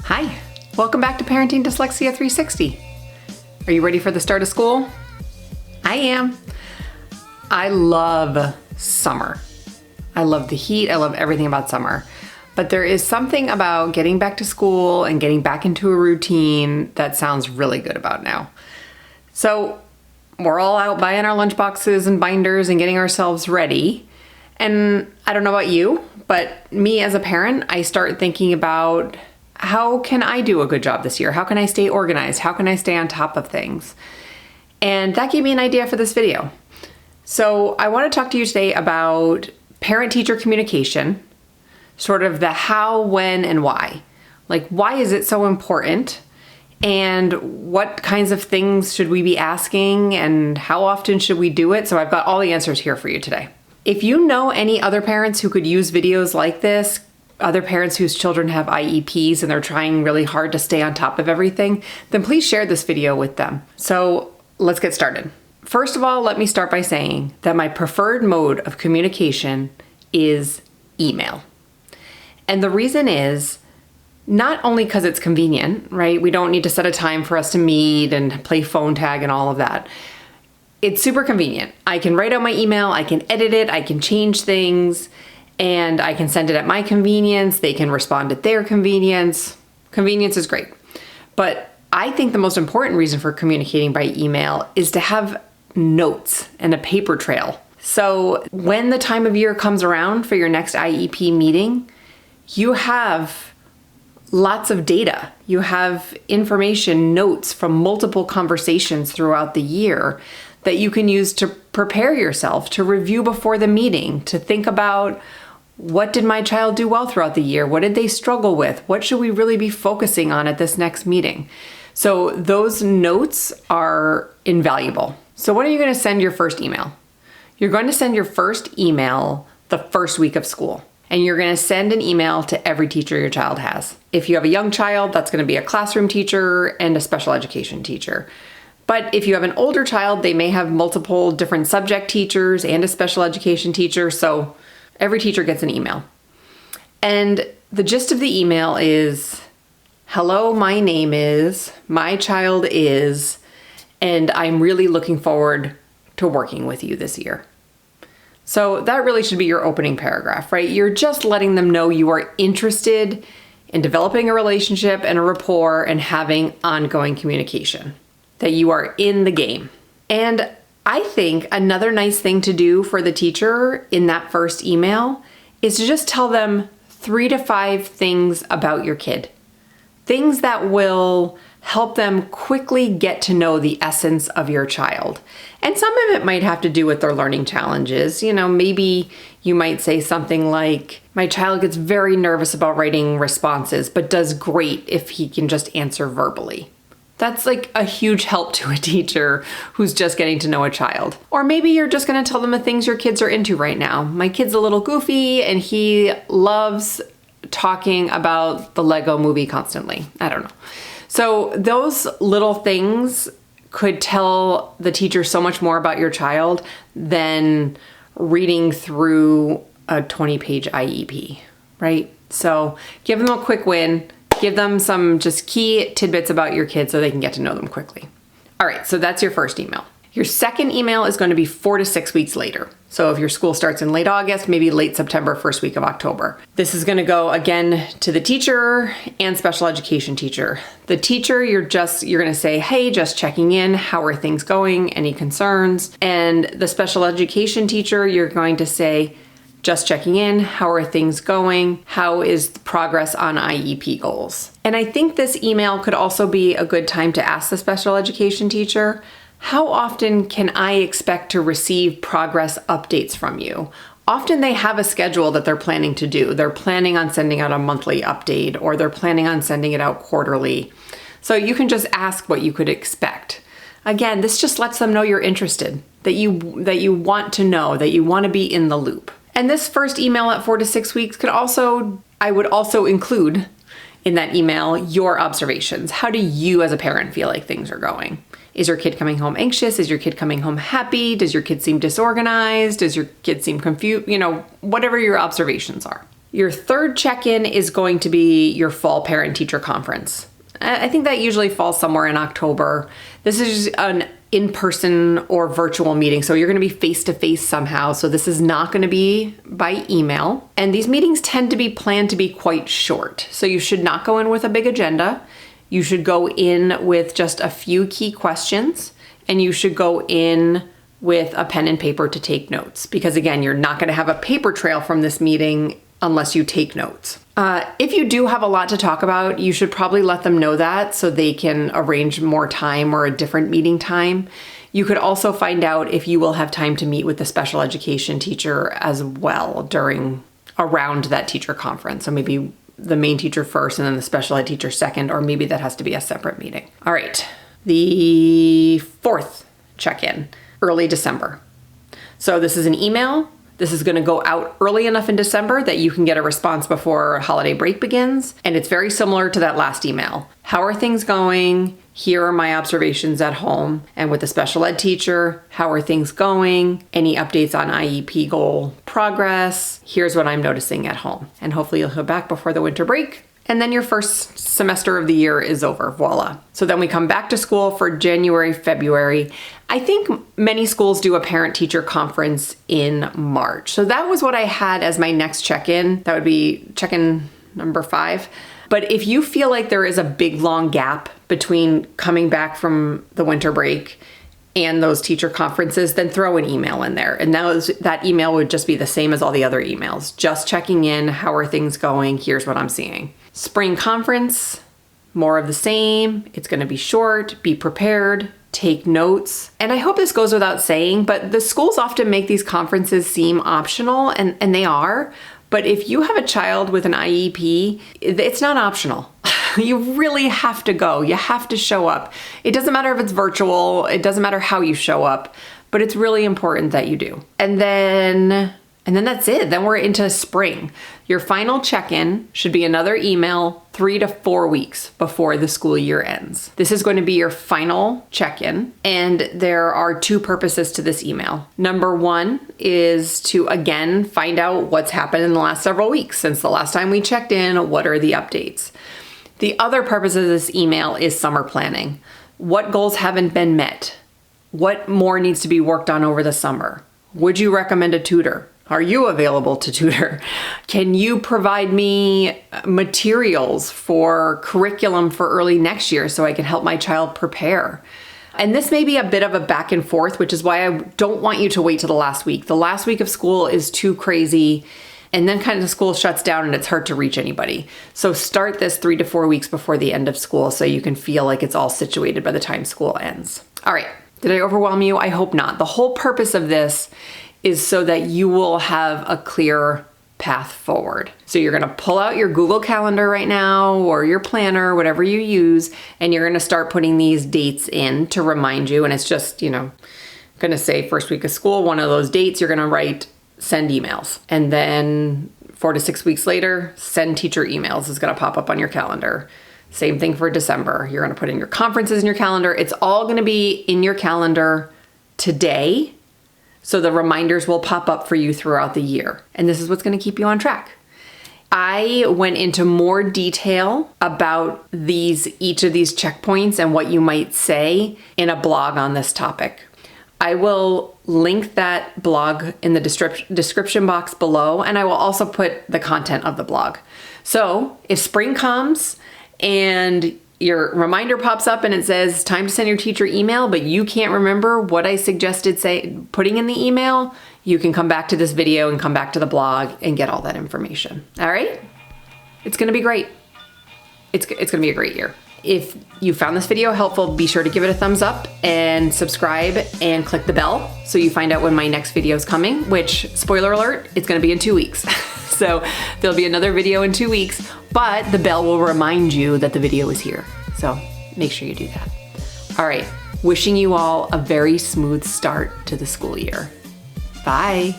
Hi, welcome back to Parenting Dyslexia 360. Are you ready for the start of school? I am. I love summer. I love the heat. I love everything about summer. But there is something about getting back to school and getting back into a routine that sounds really good about now. So we're all out buying our lunchboxes and binders and getting ourselves ready. And I don't know about you, but me as a parent, I start thinking about how can I do a good job this year? How can I stay organized? How can I stay on top of things? And that gave me an idea for this video. So I want to talk to you today about parent-teacher communication, sort of the how, when, and why. Like, why is it so important? And what kinds of things should we be asking? And how often should we do it? So I've got all the answers here for you today. If you know any other parents who could use videos like this, other parents whose children have IEPs and they're trying really hard to stay on top of everything, then please share this video with them. So let's get started. First of all, let me start by saying that my preferred mode of communication is email. And the reason is not only because it's convenient, right? We don't need to set a time for us to meet and play phone tag and all of that. It's super convenient. I can write out my email, I can edit it, I can change things, and I can send it at my convenience. They can respond at their convenience. Convenience is great. But I think the most important reason for communicating by email is to have notes and a paper trail. So when the time of year comes around for your next IEP meeting, you have lots of data. You have information, notes from multiple conversations throughout the year that you can use to prepare yourself, to review before the meeting, to think about what did my child do well throughout the year? What did they struggle with? What should we really be focusing on at this next meeting? So those notes are invaluable. So when are you going to send your first email? You're going to send your first email the first week of school. And you're going to send an email to every teacher your child has. If you have a young child, that's going to be a classroom teacher and a special education teacher. But if you have an older child, they may have multiple different subject teachers and a special education teacher. So every teacher gets an email. And the gist of the email is, hello, my name is, my child is, and I'm really looking forward to working with you this year. So that really should be your opening paragraph, right? You're just letting them know you are interested in developing a relationship and a rapport and having ongoing communication, that you are in the game. And I think another nice thing to do for the teacher in that first email is to just tell them 3 to 5 things about your kid. Things that will help them quickly get to know the essence of your child. And some of it might have to do with their learning challenges. You know, maybe you might say something like, my child gets very nervous about writing responses, but does great if he can just answer verbally. That's like a huge help to a teacher who's just getting to know a child. Or maybe you're just going to tell them the things your kids are into right now. My kid's a little goofy and he loves talking about the Lego movie constantly. I don't know. So those little things could tell the teacher so much more about your child than reading through a 20-page IEP, right? So give them a quick win. Give them some just key tidbits about your kids so they can get to know them quickly. All right, so that's your first email. Your second email is going to be 4 to 6 weeks later. So if your school starts in late August, maybe late September, first week of October. This is going to go again to the teacher and special education teacher. The teacher, you're going to say, hey, just checking in. How are things going? Any concerns? And the special education teacher, you're going to say, just checking in. How are things going? How is the progress on IEP goals? And I think this email could also be a good time to ask the special education teacher, how often can I expect to receive progress updates from you? Often they have a schedule that they're planning to do. They're planning on sending out a monthly update, or they're planning on sending it out quarterly. So you can just ask what you could expect. Again, this just lets them know you're interested, that you want to know, that you want to be in the loop. And this first email at 4 to 6 weeks I would also include in that email your observations. How do you as a parent feel like things are going? Is your kid coming home anxious? Is your kid coming home happy? Does your kid seem disorganized? Does your kid seem confused? You know, whatever your observations are. Your third check-in is going to be your fall parent-teacher conference. I think that usually falls somewhere in October. This is an in-person or virtual meeting, so you're going to be face-to-face somehow. So this is not going to be by email. And these meetings tend to be planned to be quite short. So you should not go in with a big agenda. You should go in with just a few key questions, and you should go in with a pen and paper to take notes. Because again, you're not going to have a paper trail from this meeting unless you take notes. If you do have a lot to talk about, you should probably let them know that so they can arrange more time or a different meeting time. You could also find out if you will have time to meet with the special education teacher as well around that teacher conference. So maybe the main teacher first and then the special ed teacher second, or maybe that has to be a separate meeting. All right, the fourth check-in, early December. So this is an email. This is going to go out early enough in December that you can get a response before holiday break begins. And it's very similar to that last email. How are things going? Here are my observations at home. And with the special ed teacher, how are things going? Any updates on IEP goal progress? Here's what I'm noticing at home. And hopefully you'll hear back before the winter break. And then your first semester of the year is over, voila. So then we come back to school for January, February. I think many schools do a parent-teacher conference in March. So that was what I had as my next check-in. That would be check-in number 5. But if you feel like there is a big, long gap between coming back from the winter break and those teacher conferences, then throw an email in there. And that email would just be the same as all the other emails. Just checking in, how are things going? Here's what I'm seeing. Spring conference, more of the same. It's going to be short, be prepared, take notes. And I hope this goes without saying, but the schools often make these conferences seem optional, and they are. But if you have a child with an IEP, it's not optional. You really have to go. You have to show up. It doesn't matter if it's virtual. It doesn't matter how you show up, but it's really important that you do. And then that's it. Then we're into spring. Your final check-in should be another email 3 to 4 weeks before the school year ends. This is going to be your final check-in, and there are 2 purposes to this email. Number 1 is to, again, find out what's happened in the last several weeks. Since the last time we checked in, what are the updates? The other purpose of this email is summer planning. What goals haven't been met? What more needs to be worked on over the summer? Would you recommend a tutor? Are you available to tutor? Can you provide me materials for curriculum for early next year so I can help my child prepare? And this may be a bit of a back and forth, which is why I don't want you to wait till the last week. The last week of school is too crazy, and then kind of the school shuts down and it's hard to reach anybody. So start this 3 to 4 weeks before the end of school so you can feel like it's all situated by the time school ends. All right, did I overwhelm you? I hope not. The whole purpose of this is so that you will have a clear path forward. So you're gonna pull out your Google Calendar right now or your planner, whatever you use, and you're gonna start putting these dates in to remind you. And it's just, gonna say first week of school, one of those dates, you're gonna write send emails. And then 4 to 6 weeks later, send teacher emails is gonna pop up on your calendar. Same thing for December. You're gonna put in your conferences in your calendar. It's all gonna be in your calendar today. So the reminders will pop up for you throughout the year. And this is what's going to keep you on track. I went into more detail about each of these checkpoints and what you might say in a blog on this topic. I will link that blog in the description box below, and I will also put the content of the blog. So if spring comes and your reminder pops up and it says time to send your teacher email, but you can't remember what I suggested putting in the email, you can come back to this video and come back to the blog and get all that information. All right? It's gonna be great. It's gonna be a great year. If you found this video helpful, be sure to give it a thumbs up and subscribe and click the bell so you find out when my next video is coming, which, spoiler alert, it's gonna be in 2 weeks. So there'll be another video in 2 weeks, but the bell will remind you that the video is here. So make sure you do that. All right, wishing you all a very smooth start to the school year. Bye.